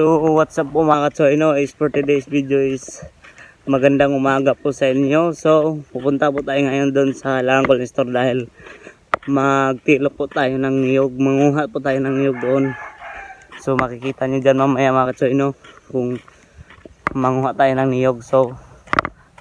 So what's up po mga katsoyno, is for today's video is magandang umaga po sa inyo. So pupunta po tayo ngayon doon sa Langkol Store dahil magtilo po tayo ng niyog, manguha po tayo ng niyog doon. So makikita nyo dyan mamaya mga katsoyno kung manguha tayo ng niyog. So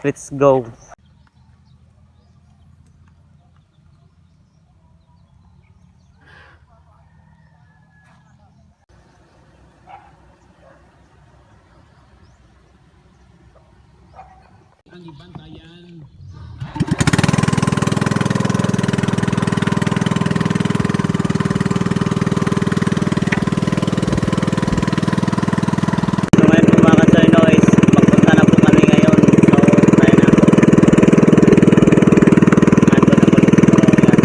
let's go. Ang ibantayan. So ngayon po mga katsoyno is magpunta na po kami ngayon. So tayo na. Ando na po yan.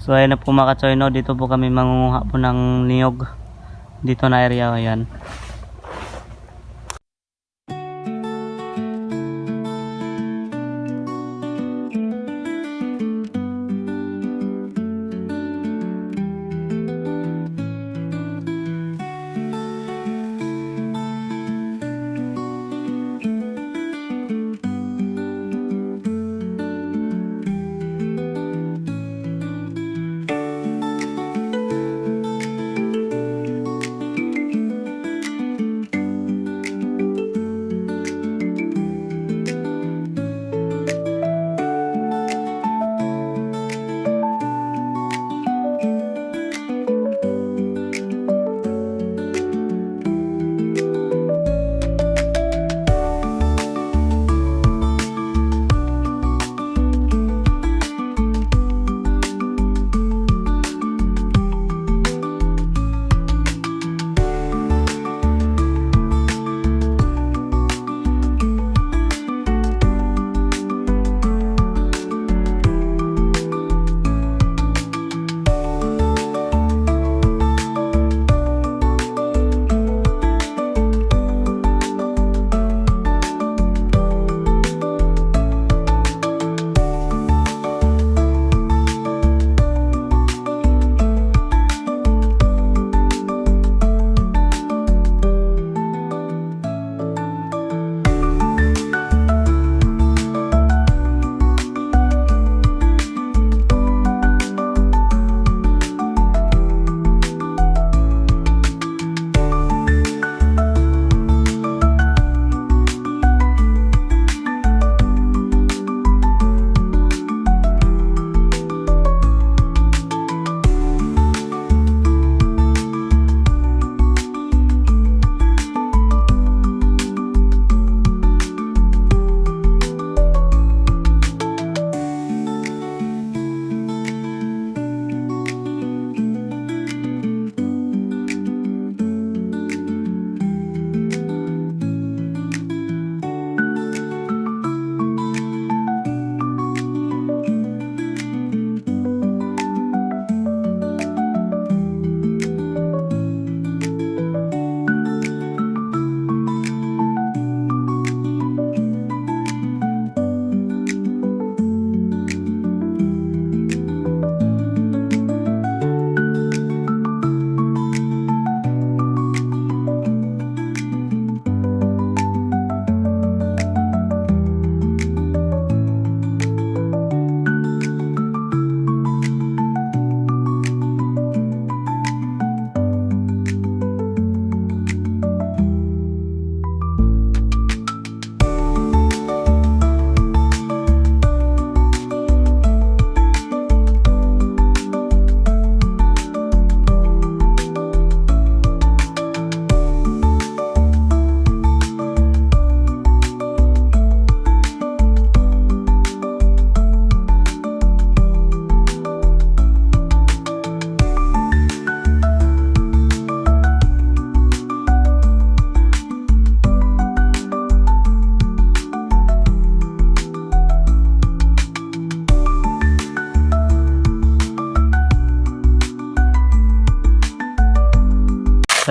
So ayun na po mga katsoyno, dito po kami mangunguha po ng niyog dito na area. Ayan.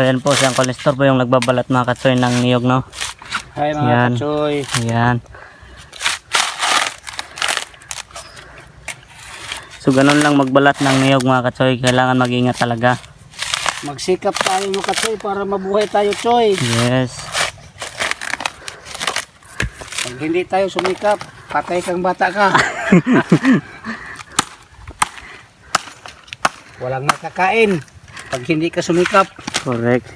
So yan po, si Uncle Nestor po yung nagbabalat mga katsoy ng niyog, no? Hi mga Yan. katsoy. Ayan. So ganun lang magbalat ng niyog mga katsoy. Kailangan mag-ingat talaga. Magsikap tayo mga katsoy para mabuhay tayo, Choy. Yes. Pag hindi tayo sumikap, patay kang bata ka. Walang makakain pag hindi ka sumikap. Correct.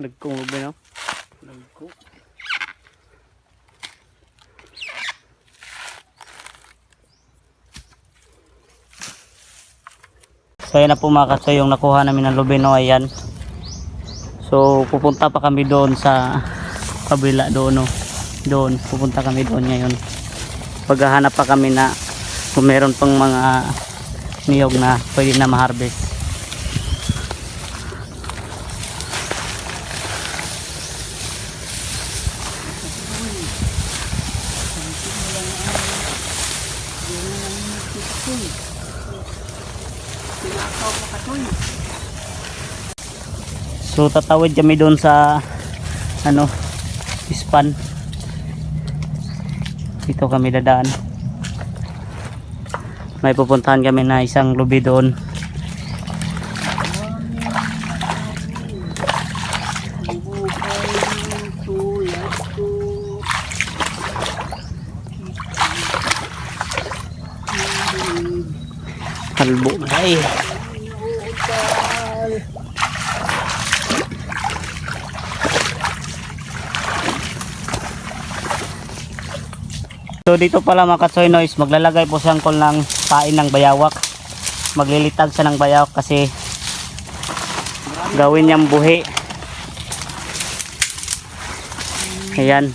Nagkungog ba, no? Nagko. So ayan na po mga katsoy yung nakuha namin ng lubino, ayan. So pupunta pa kami doon sa kabila doon, no? Doon, pupunta kami doon ngayon. Paghahanap pa kami na kung meron pang mga niyog na pwede na ma-harvest. So tatawid kami doon sa ano, ispan. Dito kami dadaan. May pupuntahan kami na isang lubi doon. Kalbo ay. So dito pala mga katsoy noise, maglalagay po siyang kol ng pain ng bayawak. Maglilitag siya ng bayawak kasi gawin niyang buhi. Ayan.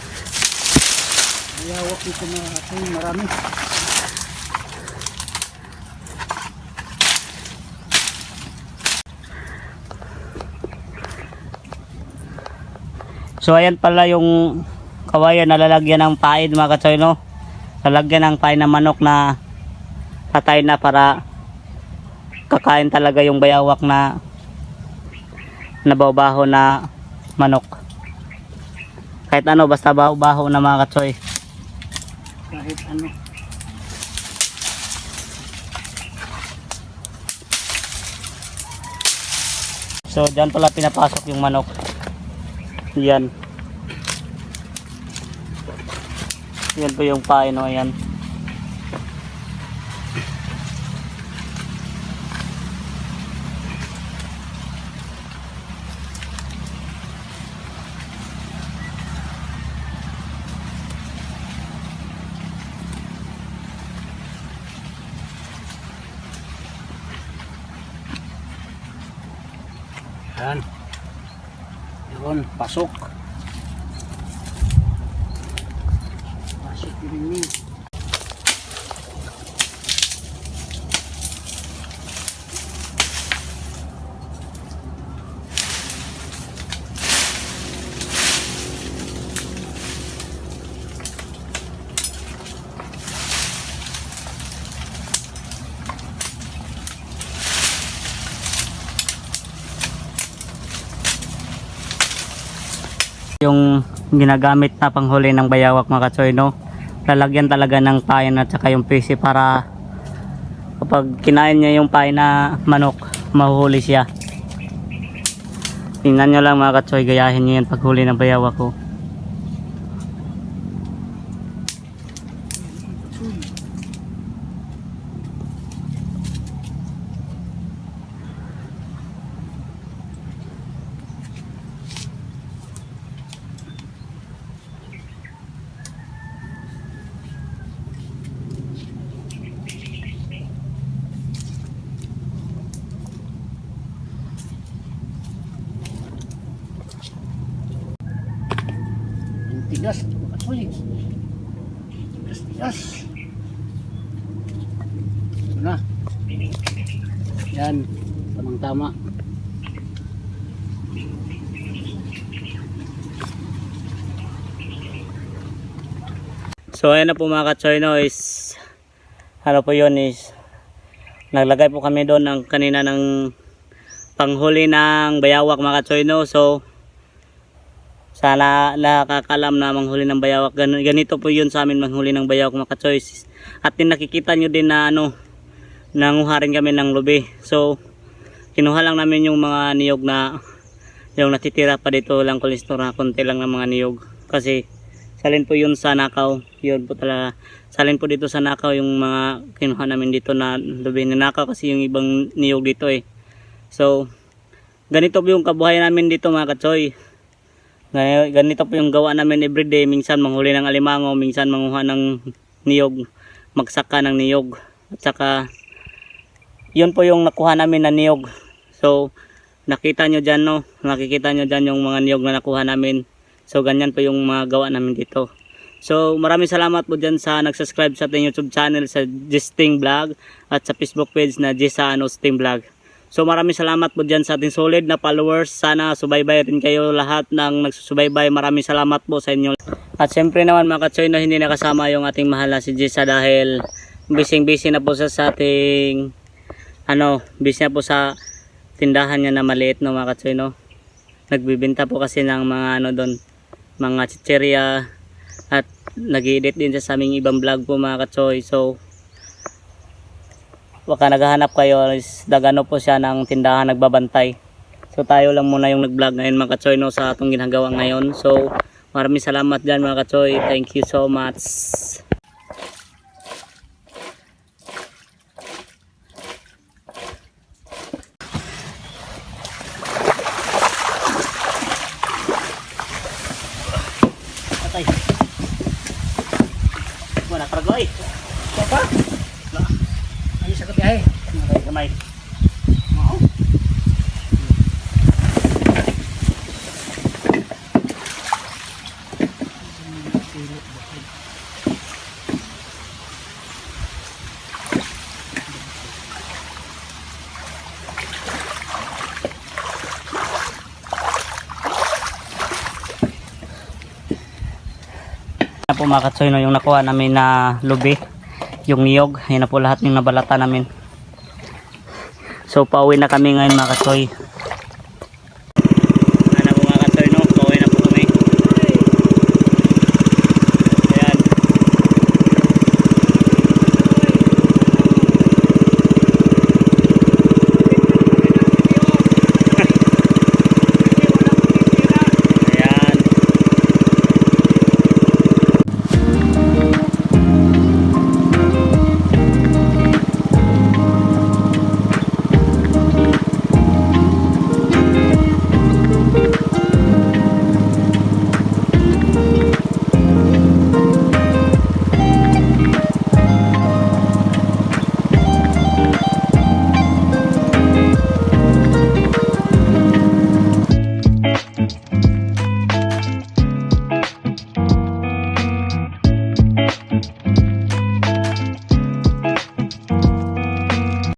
Bayawak dito mga katsoy, marami. So ayan pala yung kawayan na lalagyan ng pain mga katsoy, no? Lalagyan ng pain ng manok na patay na para kakain talaga yung bayawak na nabaho-baho na manok. Kahit ano, basta baho-baho na mga katsoy. Kahit ano. So dyan pala pinapasok yung manok. Yan. Yan po yung pain, no? Ayan. Yan. Yun, pasok. Pasok din. Yung ginagamit na panghuli ng bayawak mga katsoy, no? Lalagyan talaga ng pain at saka yung pisi para kapag kinain niya yung pain na manok, mahuhuli siya. Tingnan nyo lang mga katsoy, gayahin nyo yan paghuli ng bayawak ko. Tigas, katsoy. Tigas. Ito na. Yan. Tamang tama. So ayan na po mga katsoy, no, is ano po yun is naglagay po kami doon ng kanina ng panghuli ng bayawak mga katsoy, no. So sana nakakalam na manghuli ng bayawak. Ganito po yun sa amin manghuli ng bayawak mga katsoy. At din nakikita nyo din na ano, nanguha rin kami ng lubi. So kinuha lang namin yung mga niyog na yung natitira pa dito lang kulistor na konti lang ng mga niyog. Kasi salin po yun sa nakaw. Yun po talaga. Salin po dito sa nakaw yung mga kinuha namin dito na lubi na nakaw kasi yung ibang niyog dito eh. So ganito po yung kabuhayan namin dito mga katsoy. Ganito po yung gawa namin everyday. Minsan manghuli ng alimango, minsan manguha ng niyog, magsaka ng niyog. At saka yun po yung nakuha namin na niyog. So nakita nyo dyan, no, nakikita nyo dyan yung mga niyog na nakuha namin. So ganyan po yung mga gawa namin dito. So maraming salamat po dyan sa nagsubscribe sa ating YouTube channel sa Gisting Vlog at sa Facebook page na Gisano Sting Vlog. So maraming salamat po dyan sa ating solid na followers. Sana subaybay rin kayo lahat ng nagsusubaybay. Maraming salamat po sa inyo. At syempre naman mga katsoy, no, hindi nakasama yung ating mahal na si Gisa dahil busy na po sa ating busy na po sa tindahan niya na maliit, no mga katsoy, no. Nagbibenta po kasi ng mga doon, mga chicheria at nag-edit din siya sa aming ibang vlog po mga katsoy. So baka naghahanap kayo, dagano po siya ng tindahan nagbabantay. So tayo lang muna yung nag-vlog ngayon mga katsoy, no, sa atong ginagawa ngayon. So maraming salamat dyan mga katsoy. Thank you so much. Patay. Wala kargoy. Apa? Ayo sa kabiyahe. Gamay. Oo. Na po mga katsoy, no, yung nakuha namin na lubi, yung niyog, yun na po lahat yung nabalata namin. So pauwi na kami ngayon mga katsoy.